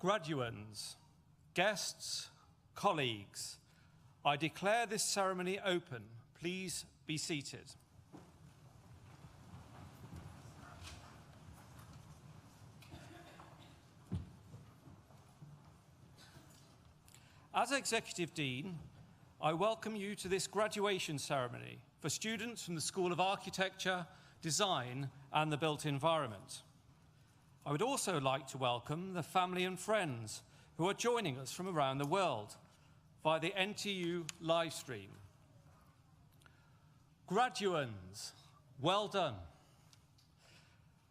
Graduands, guests, colleagues, I declare this ceremony open. Please be seated. As Executive Dean, I welcome you to this graduation ceremony for students from the School of Architecture, Design and the Built Environment. I would also like to welcome the family and friends who are joining us from around the world via the NTU live stream. Graduands, well done.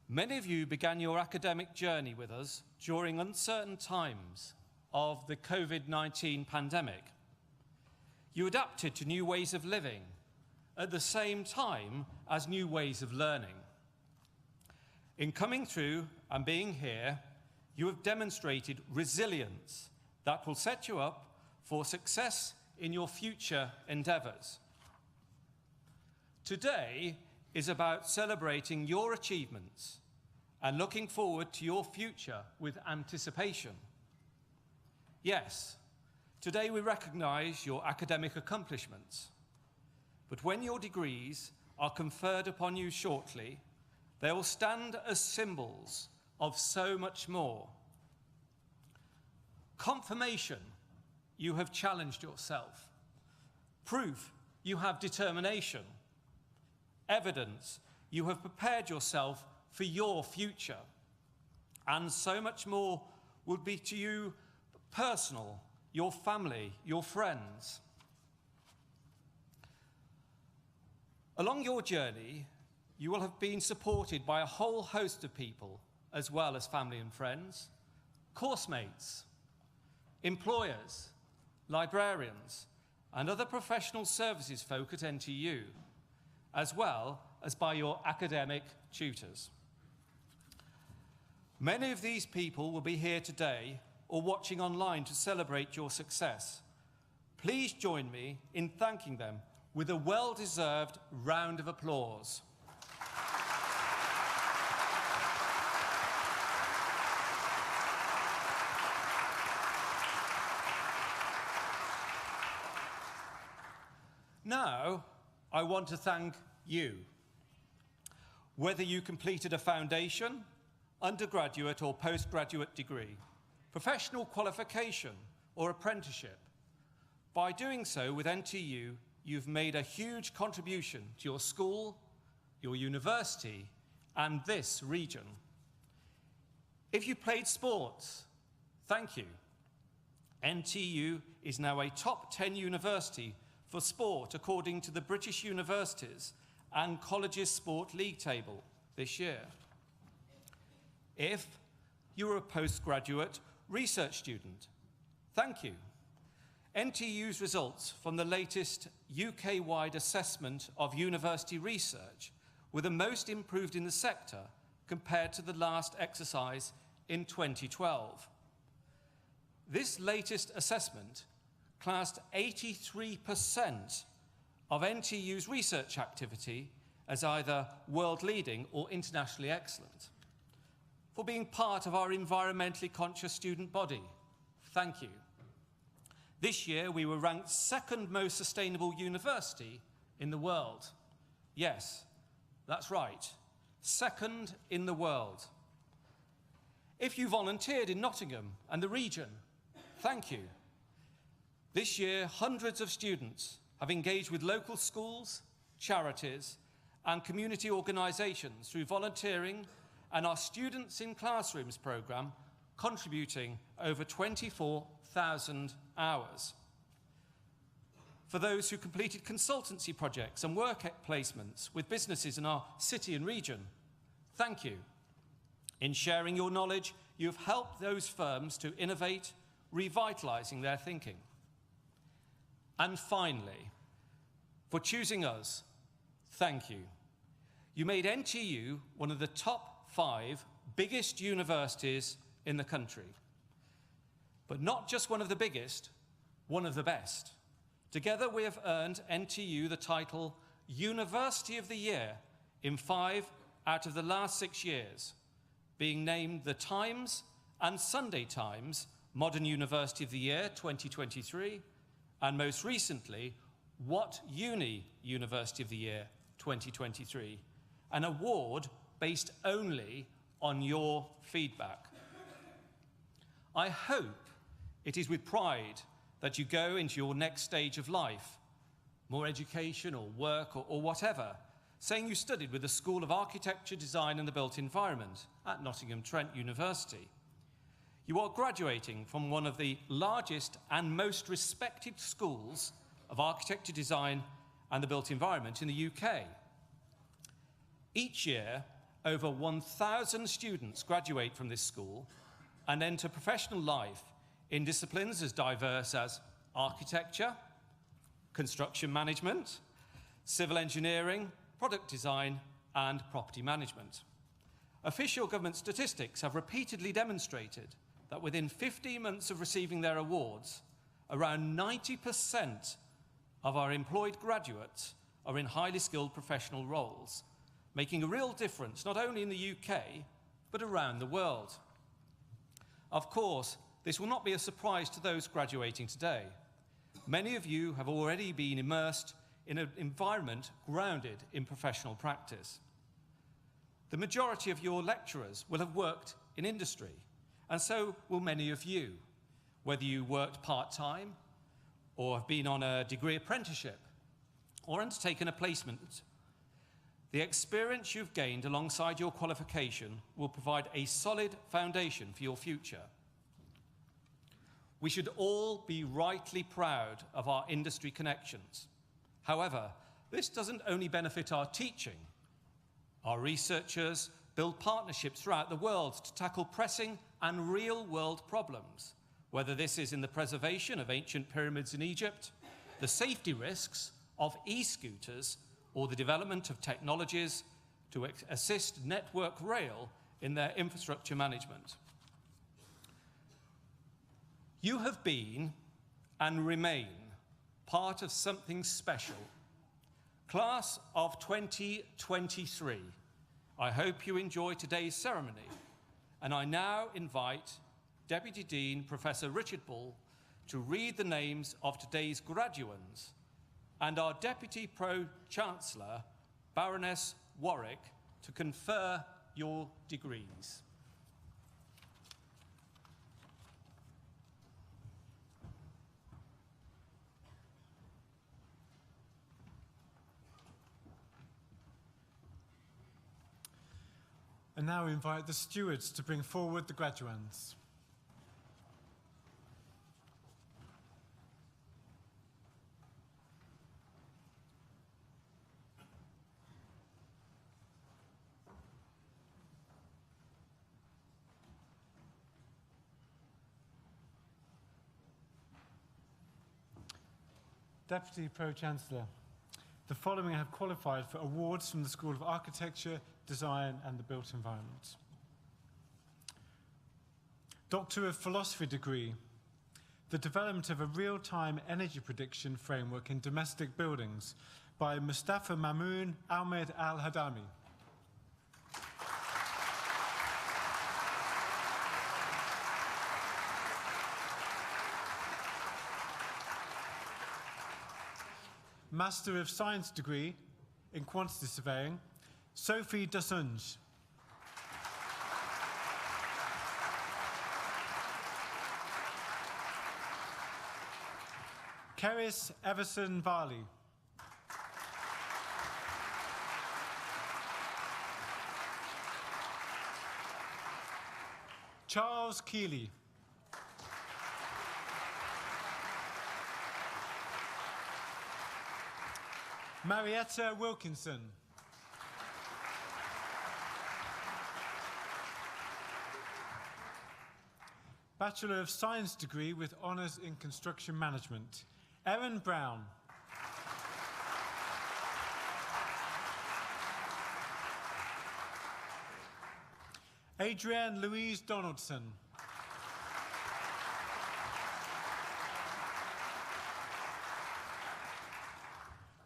Many of you began your academic journey with us during uncertain times of the COVID-19 pandemic. You adapted to new ways of living at the same time as new ways of learning. In coming through and being here, you have demonstrated resilience that will set you up for success in your future endeavours. Today is about celebrating your achievements and looking forward to your future with anticipation. Yes, today we recognise your academic accomplishments, but when your degrees are conferred upon you shortly, they will stand as symbols of so much more. Confirmation, you have challenged yourself. Proof, you have determination. Evidence, you have prepared yourself for your future. And so much more would be to you personal, your family, your friends. Along your journey, you will have been supported by a whole host of people, as well as family and friends, course mates, employers, librarians, and other professional services folk at NTU, as well as by your academic tutors. Many of these people will be here today or watching online to celebrate your success. Please join me in thanking them with a well-deserved round of applause. Now, I want to thank you. Whether you completed a foundation, undergraduate or postgraduate degree, professional qualification or apprenticeship, by doing so with NTU, you've made a huge contribution to your school, your university, and this region. If you played sports, thank you. NTU is now a top 10 university for sport according to the British Universities and Colleges Sport League table this year. If you are a postgraduate research student, thank you. NTU's results from the latest UK-wide assessment of university research were the most improved in the sector compared to the last exercise in 2012. This latest assessment classed 83% of NTU's research activity as either world-leading or internationally excellent. For being part of our environmentally conscious student body, thank you. This year we were ranked second most sustainable university in the world. Yes, that's right, second in the world. If you volunteered in Nottingham and the region, thank you. This year, hundreds of students have engaged with local schools, charities, and community organisations through volunteering and our Students in Classrooms programme, contributing over 24,000 hours. For those who completed consultancy projects and work placements with businesses in our city and region, thank you. In sharing your knowledge, you have helped those firms to innovate, revitalising their thinking. And finally, for choosing us, thank you. You made NTU one of the top 5 biggest universities in the country. But not just one of the biggest, one of the best. Together we have earned NTU the title University of the Year in 5 out of the last 6 years, being named the Times and Sunday Times Modern University of the Year 2023, and most recently, What Uni University of the Year 2023, an award based only on your feedback. I hope it is with pride that you go into your next stage of life, more education or work or whatever, saying you studied with the School of Architecture, Design and the Built Environment at Nottingham Trent University. You are graduating from one of the largest and most respected schools of architecture, design and the built environment in the UK. Each year, over 1,000 students graduate from this school and enter professional life in disciplines as diverse as architecture, construction management, civil engineering, product design, and property management. Official government statistics have repeatedly demonstrated that within 15 months of receiving their awards, around 90% of our employed graduates are in highly skilled professional roles, making a real difference not only in the UK, but around the world. Of course, this will not be a surprise to those graduating today. Many of you have already been immersed in an environment grounded in professional practice. The majority of your lecturers will have worked in industry, and so will many of you, whether you worked part-time or have been on a degree apprenticeship or undertaken a placement. The experience you've gained alongside your qualification will provide a solid foundation for your future. We should all be rightly proud of our industry connections. However, this doesn't only benefit our teaching. Our researchers build partnerships throughout the world to tackle pressing and real-world problems, whether this is in the preservation of ancient pyramids in Egypt, the safety risks of e-scooters, or the development of technologies to assist Network Rail in their infrastructure management. You have been and remain part of something special. Class of 2023, I hope you enjoy today's ceremony, and I now invite Deputy Dean Professor Richard Bull to read the names of today's graduands and our Deputy Pro-Chancellor, Baroness Warwick, to confer your degrees. And now we invite the stewards to bring forward the graduands. Deputy Pro-Chancellor, the following have qualified for awards from the School of Architecture, Design and the Built Environment. Doctor of Philosophy degree, the development of a real-time energy prediction framework in domestic buildings by Mustafa Mamoun Ahmed Al-Hadami. Master of Science degree in Quantity Surveying, Sophie Dassunge. Keris Everson Varley. Charles Keeley. Marietta Wilkinson. Bachelor of Science degree with honours in Construction Management, Erin Brown. Adrienne Louise Donaldson.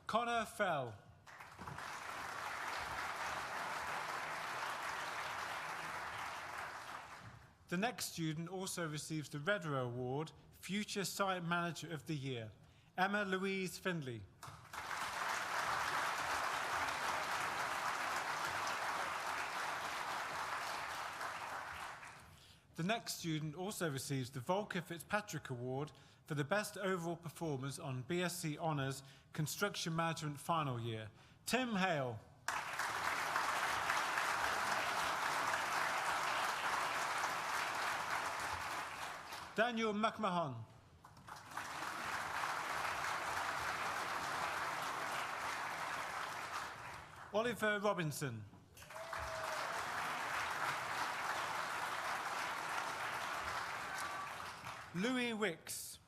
Connor Fell. The next student also receives the Redder Award, Future Site Manager of the Year, Emma Louise Findley. The next student also receives the Volker Fitzpatrick Award for the best overall performance on BSc Honours Construction Management Final Year, Tim Hale. Daniel McMahon. Oliver Robinson. Louis Wicks.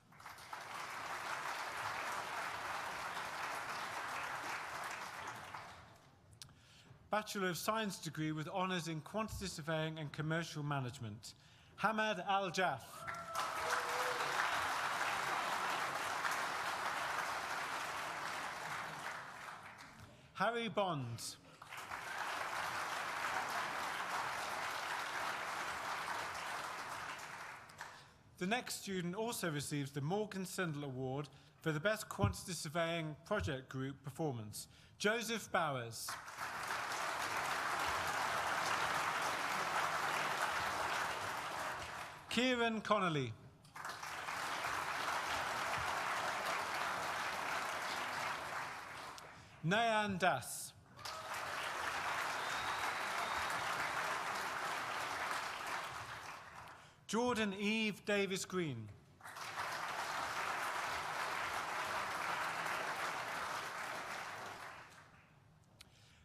Bachelor of Science degree with honours in Quantity Surveying and Commercial Management, Hamad Al-Jaff. Harry Bond. The next student also receives the Morgan Sindel Award for the Best Quantity Surveying Project Group Performance, Joseph Bowers. Kieran Connolly. Nayan Das. Jordan Eve Davis Green.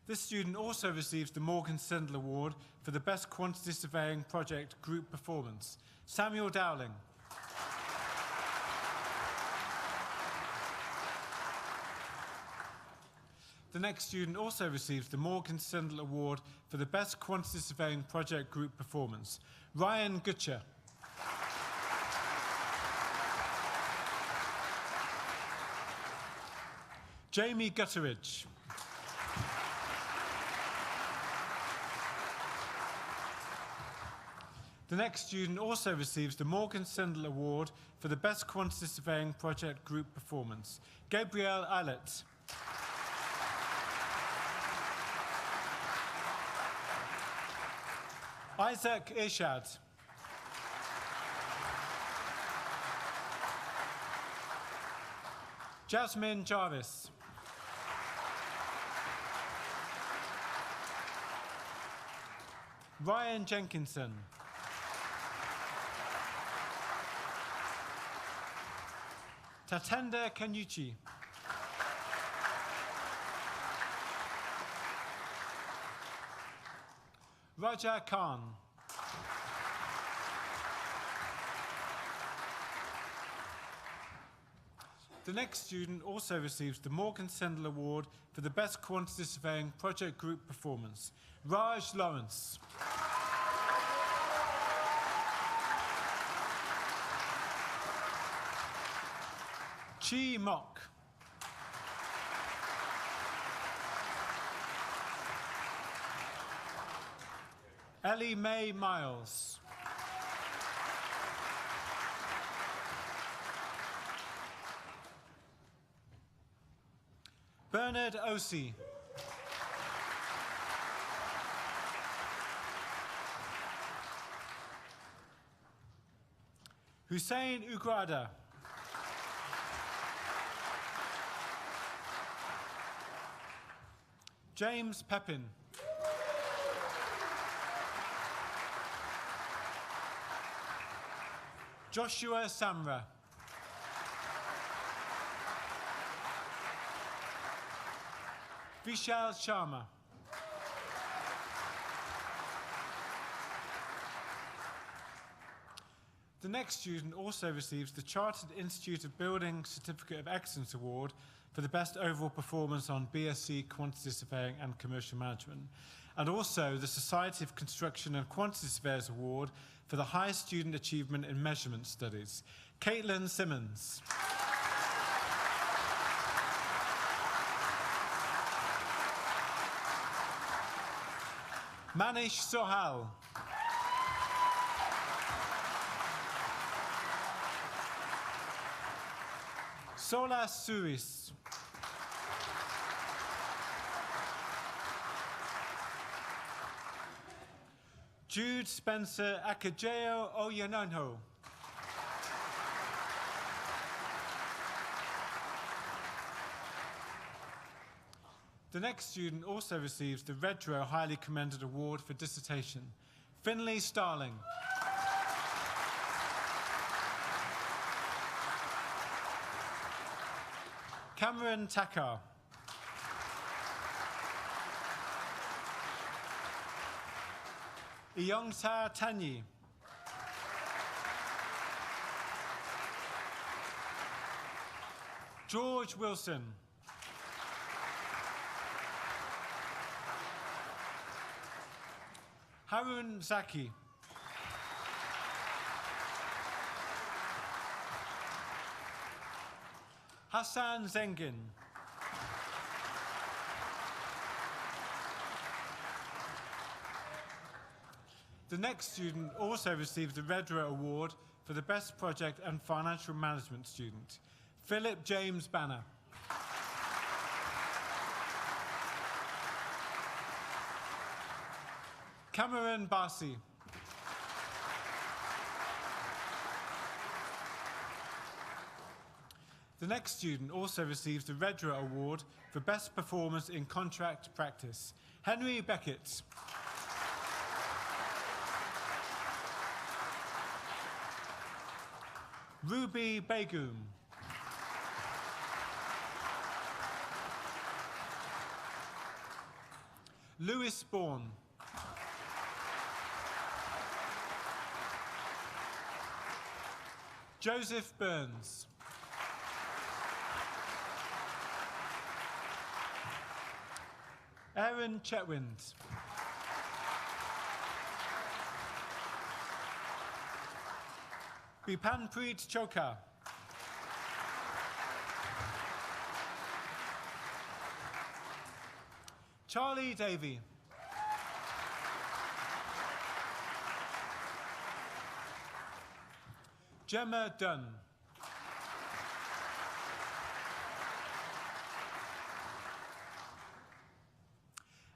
This student also receives the Morgan Sindel Award for the Best Quantity Surveying Project Group Performance, Samuel Dowling. The next student also receives the Morgan Sindel Award for the Best Quantity Surveying Project Group Performance, Ryan Gutcher. Jamie Gutteridge. The next student also receives the Morgan Sindel Award for the Best Quantity Surveying Project Group Performance, Gabrielle Eilert. Isaac Ishad. Jasmine Jarvis. Ryan Jenkinson. Tatenda Kanyuchi. Raja Khan. The next student also receives the Morgan Sindel Award for the Best Quantity Surveying Project Group Performance, Raj Lawrence. Chi Mok. Ellie Mae Miles. Bernard Osey. Hussein Ugrada. James Pepin. Joshua Samra. Vishal Sharma. The next student also receives the Chartered Institute of Building Certificate of Excellence Award for the best overall performance on BSc Quantity Surveying and Commercial Management, and also the Society of Construction and Quantity Surveyors Award for the highest student achievement in measurement studies, Caitlin Simmons. Manish Sohal. Solas Suis. Jude Spencer Akajeo Oyanonho. The next student also receives the Redrow Highly Commended Award for dissertation. Finlay Starling. Cameron Takar. Iyongsa Tanyi. George Wilson. Harun Zaki. Hassan Zengin. The next student also received the Redrow Award for the Best Project and Financial Management student, Philip James Banner. Cameron Barsi. The next student also receives the Redrow Award for Best Performance in Contract Practice, Henry Beckett. Ruby Begum. Lewis Bourne. Joseph Burns. Aaron Chetwynd. Bipanpreet Chokha. Charlie Davey. Gemma Dunn.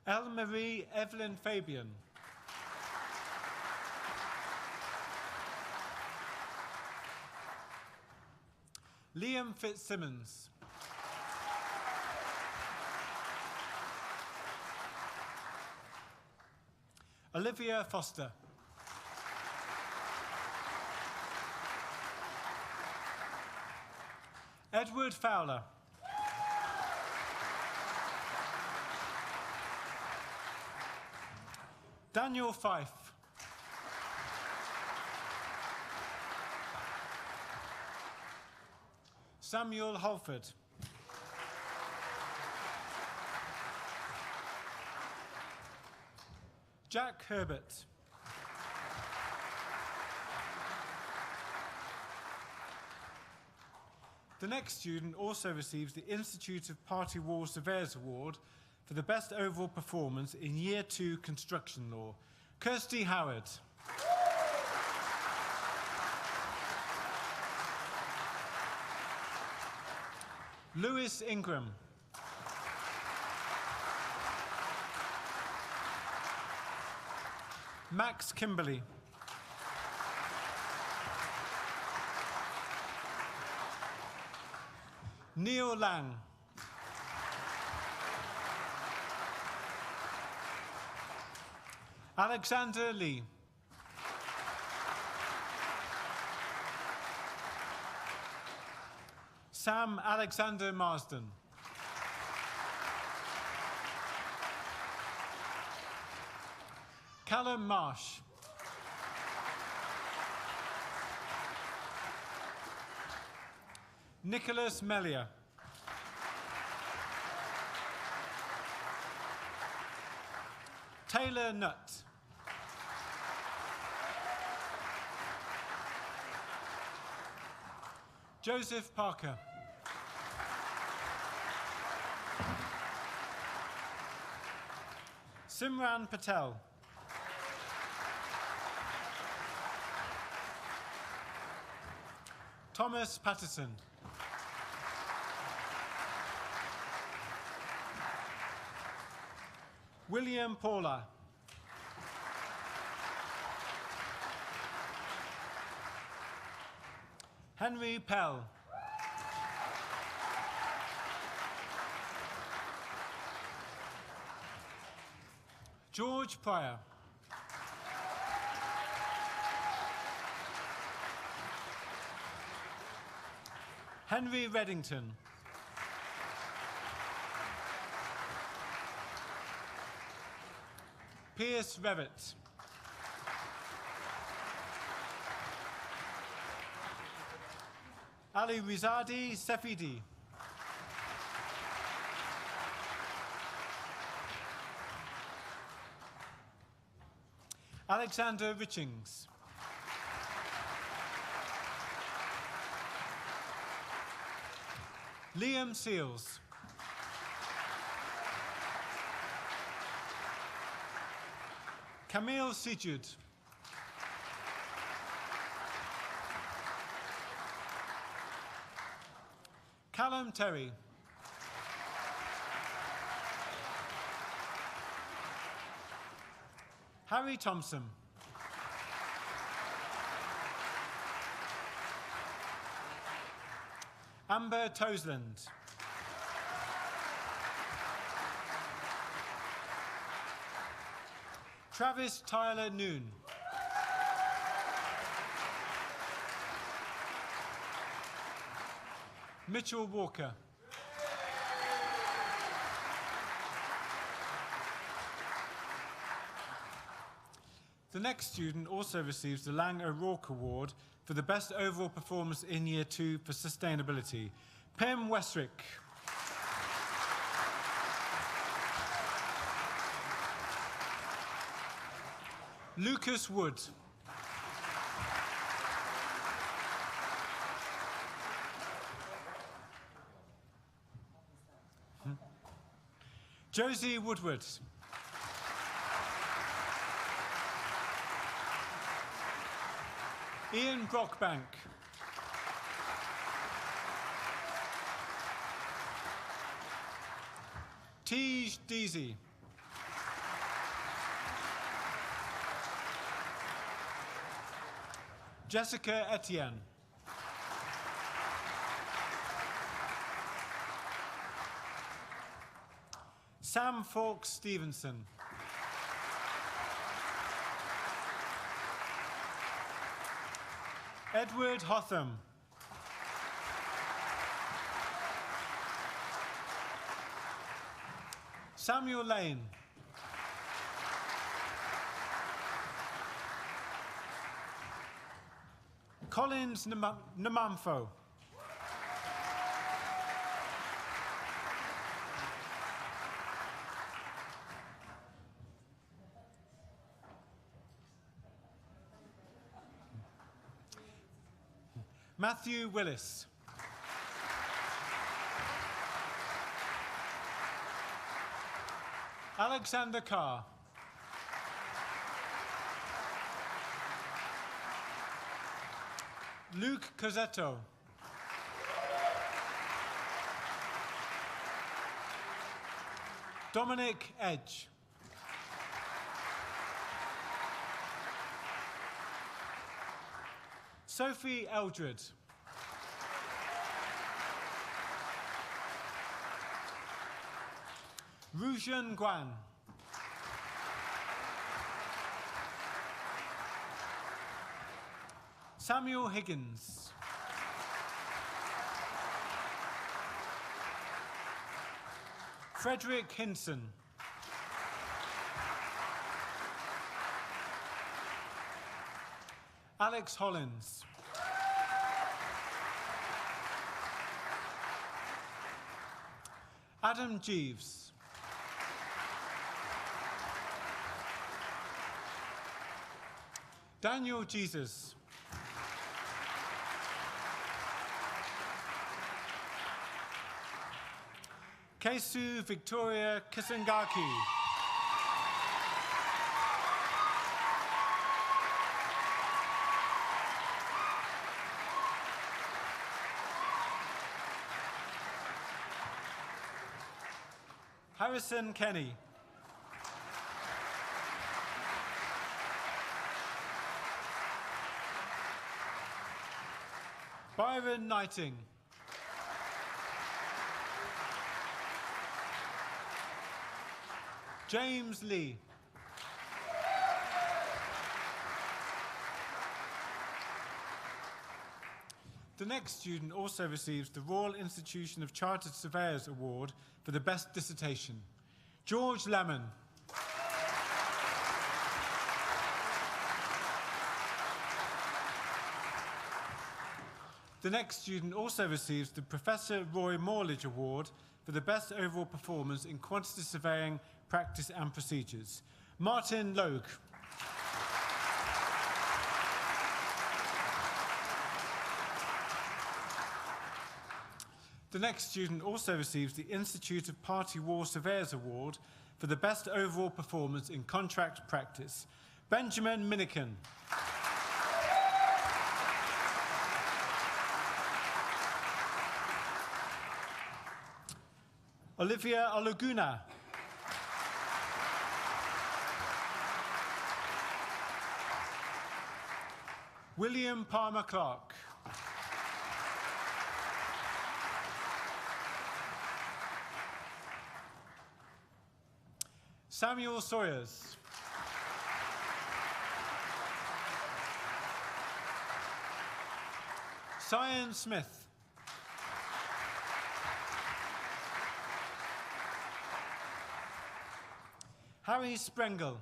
Elle-Marie Evelyn Fabian. Liam Fitzsimmons. Olivia Foster. Edward Fowler. Daniel Fife. Samuel Holford. Jack Herbert. The next student also receives the Institute of Party Wall Surveyors Award for the Best Overall Performance in Year 2 Construction Law, Kirsty Howard. Lewis Ingram. Max Kimberley. Neil Lang. Alexander Lee. Sam Alexander Marsden. Callum Marsh. Nicholas Mellier. Taylor Nutt. Joseph Parker. Simran Patel. Thomas Patterson. William Paula. Henry Pell. George Pryor. Henry Reddington. Pierce Revett. Ali Rizadi Sefidi. Alexander Richings. Liam Seals. Camille Sijud. Callum Terry. Harry Thompson. Amber Toseland. Travis Tyler Noon. Mitchell Walker. The next student also receives the Lang O'Rourke Award for the best overall performance in Year 2 for sustainability. Pam Westrick. Lucas Wood. Josie Woodward. Ian Brockbank. Tej Deasy. Jessica Etienne. Sam Fawkes Stevenson. Edward Hotham. Samuel Lane. Collins Namamfo. Matthew Willis. Alexander Carr. Luke Cozzetto. Dominic Edge. Sophie Eldred. Rujan Guan. Samuel Higgins. Frederick Hinson. Alex Hollins. Adam Jeeves. Daniel Jesus. Kesu Victoria Kisangaki. Harrison Kenny. Byron Knighting. James Lee. The next student also receives the Royal Institution of Chartered Surveyors Award for the best dissertation. George Lemon. The next student also receives the Professor Roy Morledge Award for the best overall performance in quantity surveying, practice and procedures. Martin Logue. The next student also receives the Institute of Party War Surveyors Award for the best overall performance in contract practice. Benjamin Minikin. Olivia Oluguna. William Palmer Clark. Samuel Sawyers. Cyan Smith. Harry Sprengel.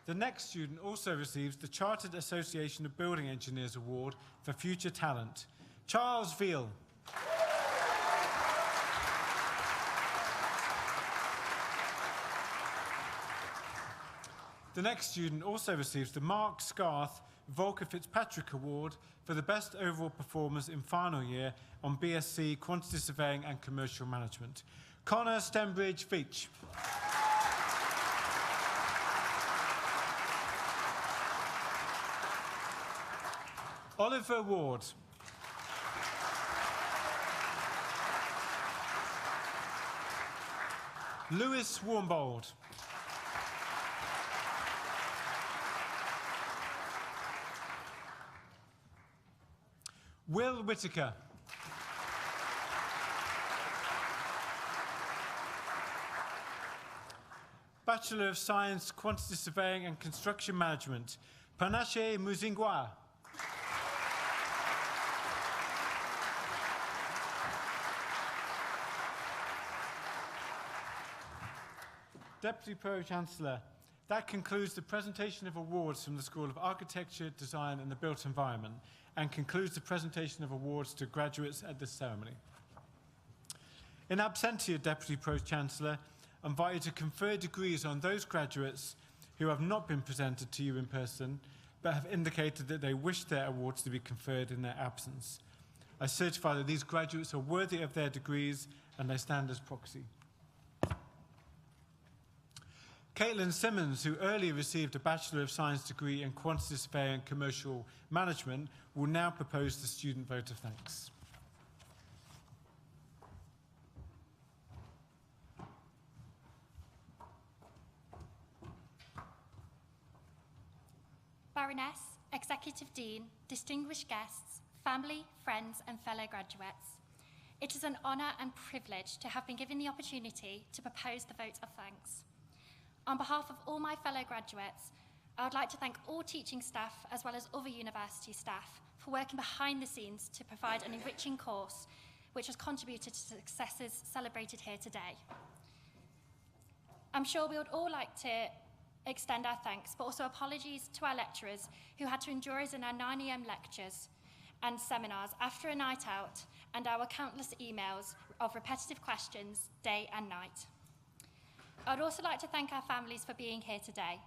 The next student also receives the Chartered Association of Building Engineers Award for Future Talent. Charles Veal. The next student also receives the Mark Scarth Volker Fitzpatrick Award for the best overall performance in final year on BSc Quantity Surveying and Commercial Management. Connor Stembridge Veach. Oliver Ward. Lewis Warmbold. Will Whittaker. Bachelor of Science, Quantity Surveying and Construction Management, Panache Muzingwa. Deputy Pro-Chancellor, that concludes the presentation of awards from the School of Architecture, Design and the Built Environment, and concludes the presentation of awards to graduates at this ceremony. In absentia, Deputy Pro-Chancellor, I invite you to confer degrees on those graduates who have not been presented to you in person, but have indicated that they wish their awards to be conferred in their absence. I certify that these graduates are worthy of their degrees and they stand as proxy. Caitlin Simmons, who earlier received a Bachelor of Science degree in Quantity Surveying and Commercial Management, will now propose the student vote of thanks. Baroness, Executive Dean, distinguished guests, family, friends and fellow graduates. It is an honour and privilege to have been given the opportunity to propose the vote of thanks. On behalf of all my fellow graduates, I would like to thank all teaching staff as well as other university staff for working behind the scenes to provide an enriching course which has contributed to successes celebrated here today. I'm sure we would all like to extend our thanks, but also apologies to our lecturers who had to endure us in our 9 AM lectures and seminars after a night out and our countless emails of repetitive questions day and night. I'd also like to thank our families for being here today,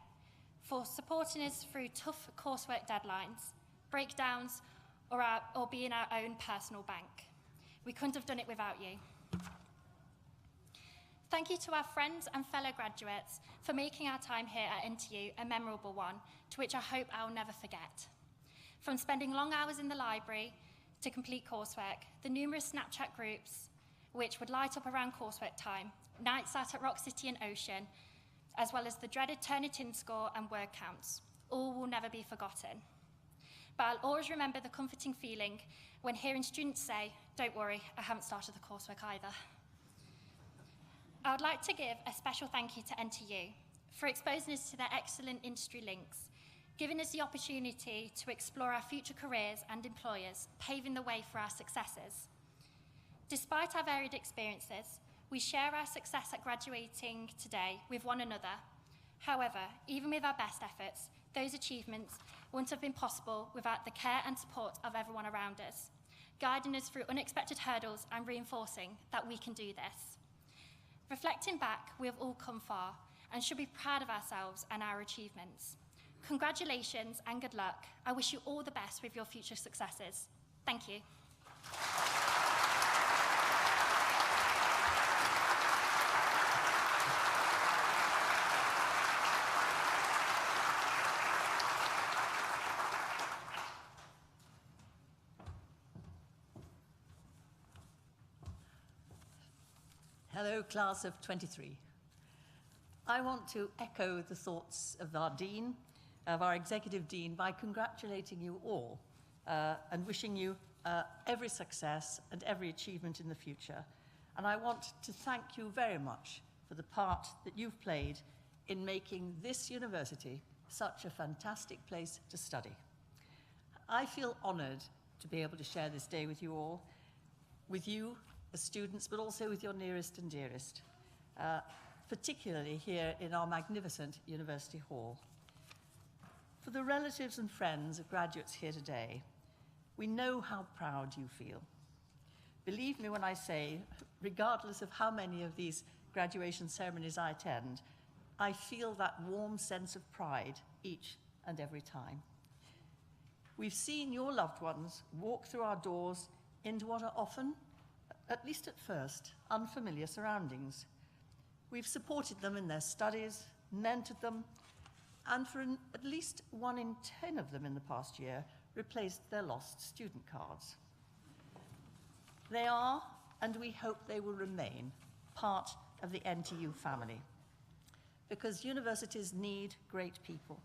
for supporting us through tough coursework deadlines, breakdowns, or being our own personal bank. We couldn't have done it without you. Thank you to our friends and fellow graduates for making our time here at NTU a memorable one, to which I hope I'll never forget. From spending long hours in the library to complete coursework, the numerous Snapchat groups which would light up around coursework time, nights out at Rock City and Ocean, as well as the dreaded Turnitin score and word counts. All will never be forgotten. But I'll always remember the comforting feeling when hearing students say, "Don't worry, I haven't started the coursework either." I would like to give a special thank you to NTU for exposing us to their excellent industry links, giving us the opportunity to explore our future careers and employers, paving the way for our successes. Despite our varied experiences, we share our success at graduating today with one another. However, even with our best efforts, those achievements wouldn't have been possible without the care and support of everyone around us, guiding us through unexpected hurdles and reinforcing that we can do this. Reflecting back, we have all come far and should be proud of ourselves and our achievements. Congratulations and good luck. I wish you all the best with your future successes. Thank you. Hello, class of 23. I want to echo the thoughts of our dean, of our executive dean, by congratulating you all and wishing you every success and every achievement in the future. And I want to thank you very much for the part that you've played in making this university such a fantastic place to study. I feel honoured to be able to share this day with you all, with you as students, but also with your nearest and dearest, particularly here in our magnificent University Hall. For the relatives and friends of graduates here today, we know how proud you feel. Believe me when I say, regardless of how many of these graduation ceremonies I attend, I feel that warm sense of pride each and every time. We've seen your loved ones walk through our doors into what are often, at least at first, unfamiliar surroundings. We've supported them in their studies, mentored them, and for at least 1 in 10 of them in the past year, replaced their lost student cards. They are, and we hope they will remain, part of the NTU family, because universities need great people.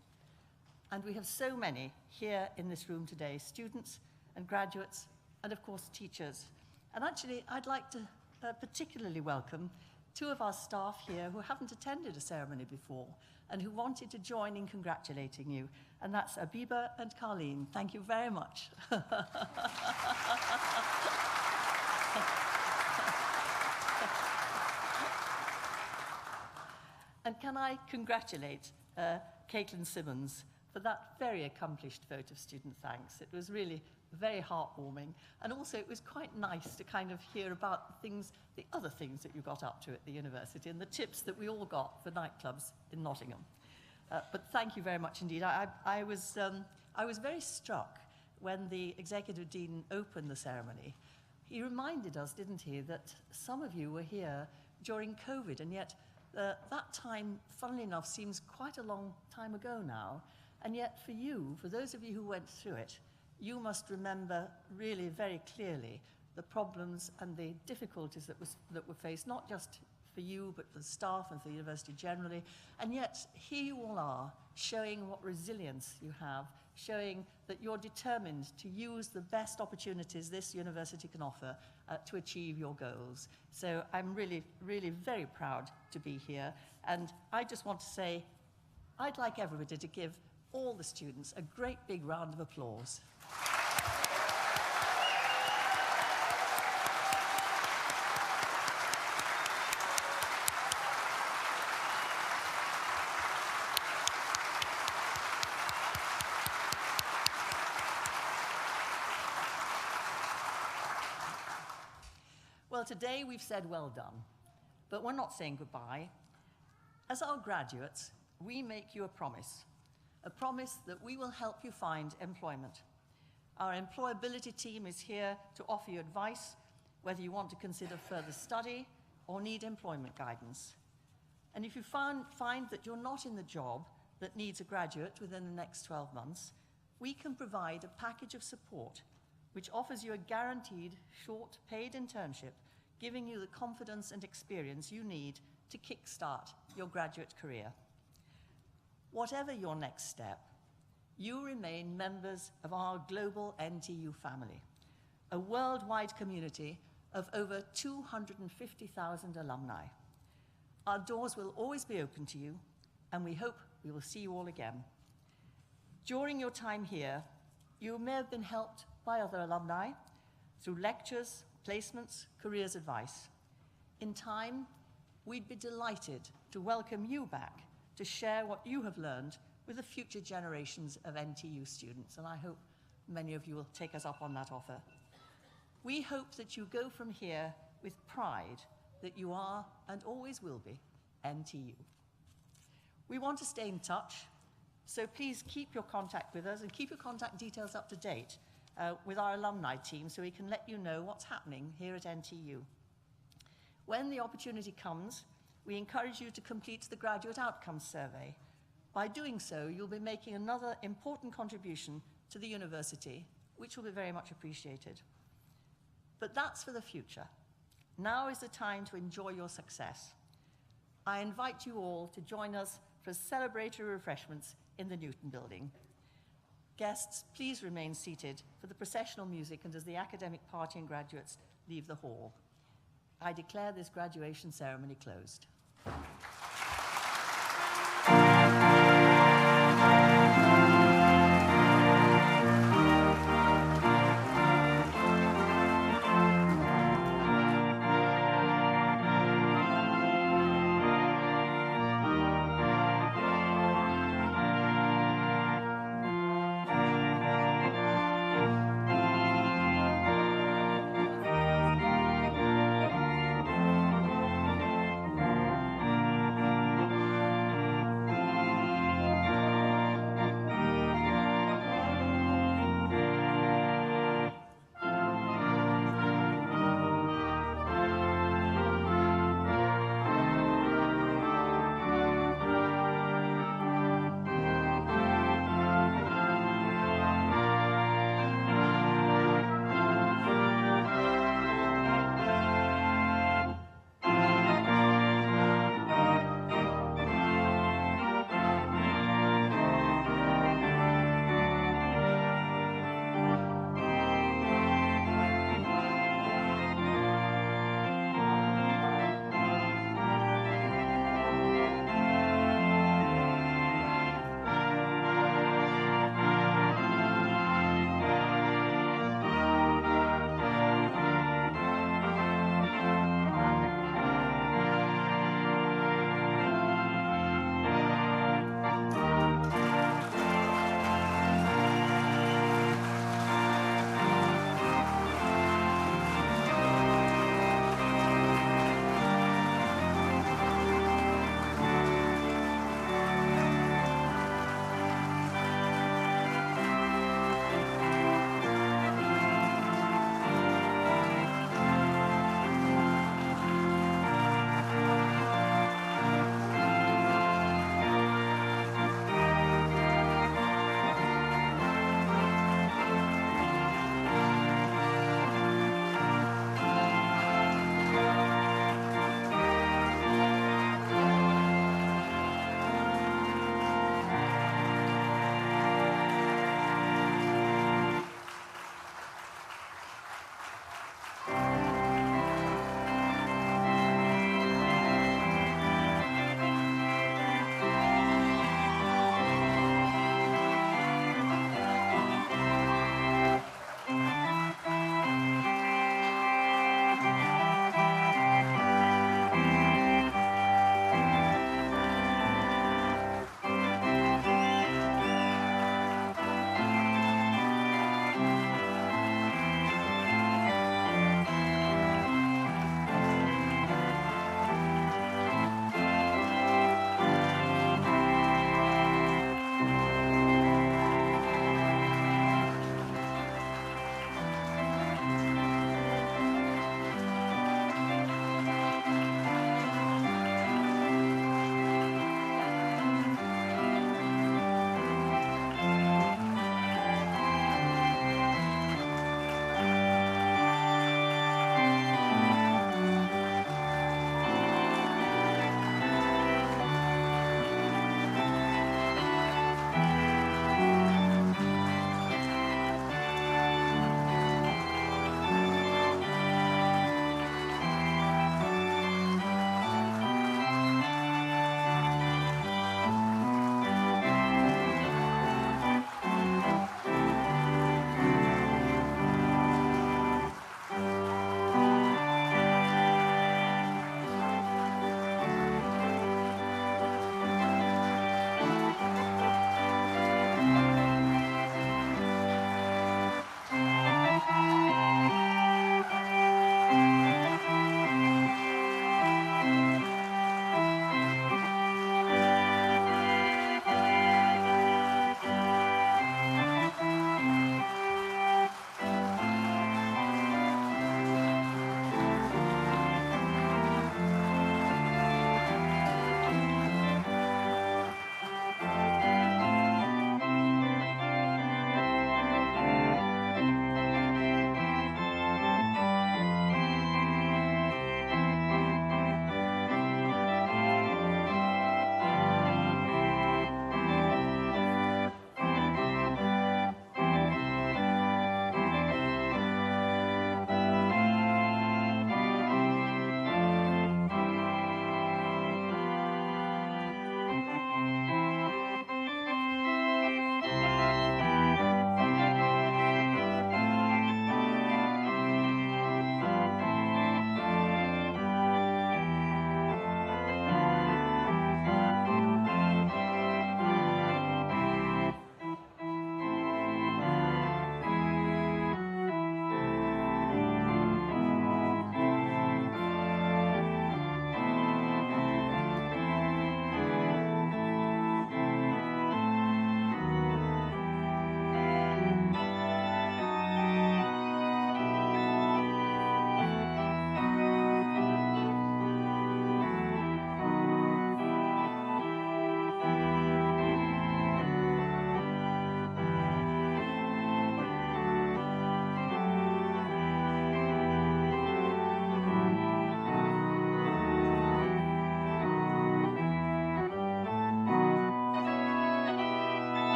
And we have so many here in this room today, students and graduates, and of course teachers. And actually, I'd like to particularly welcome 2 of our staff here who haven't attended a ceremony before and who wanted to join in congratulating you. And that's Abiba and Carleen. Thank you very much. And can I congratulate Caitlin Simmons for that very accomplished vote of student thanks. It was really very heartwarming. And also it was quite nice to kind of hear about the other things that you got up to at the university and the tips that we all got for nightclubs in Nottingham. But thank you very much indeed. I was very struck when the Executive Dean opened the ceremony. He reminded us, didn't he, that some of you were here during COVID, and yet that time, funnily enough, seems quite a long time ago now. And yet for you, for those of you who went through it, you must remember really very clearly the problems and the difficulties that were faced, not just for you, but for the staff and for the university generally. And yet here you all are, showing what resilience you have, showing that you're determined to use the best opportunities this university can offer to achieve your goals. So I'm really, really very proud to be here. And I just want to say, I'd like everybody to give all the students a great big round of applause. Well, today we've said well done, but we're not saying goodbye. As our graduates, we make you a promise that we will help you find employment. Our employability team is here to offer you advice, whether you want to consider further study or need employment guidance. And if you find that you're not in the job that needs a graduate within the next 12 months, we can provide a package of support which offers you a guaranteed short paid internship, giving you the confidence and experience you need to kickstart your graduate career. Whatever your next step, you remain members of our global NTU family, a worldwide community of over 250,000 alumni. Our doors will always be open to you, and we hope we will see you all again. During your time here, you may have been helped by other alumni through lectures, placements, careers advice. In time, we'd be delighted to welcome you back to share what you have learned with the future generations of NTU students, and I hope many of you will take us up on that offer. We hope that you go from here with pride that you are, and always will be, NTU. We want to stay in touch, so please keep your contact with us and keep your contact details up to date with our alumni team so we can let you know what's happening here at NTU. When the opportunity comes, we encourage you to complete the Graduate Outcomes Survey. By doing so, you'll be making another important contribution to the university, which will be very much appreciated. But that's for the future. Now is the time to enjoy your success. I invite you all to join us for celebratory refreshments in the Newton Building. Guests, please remain seated for the processional music and as the academic party and graduates leave the hall. I declare this graduation ceremony closed.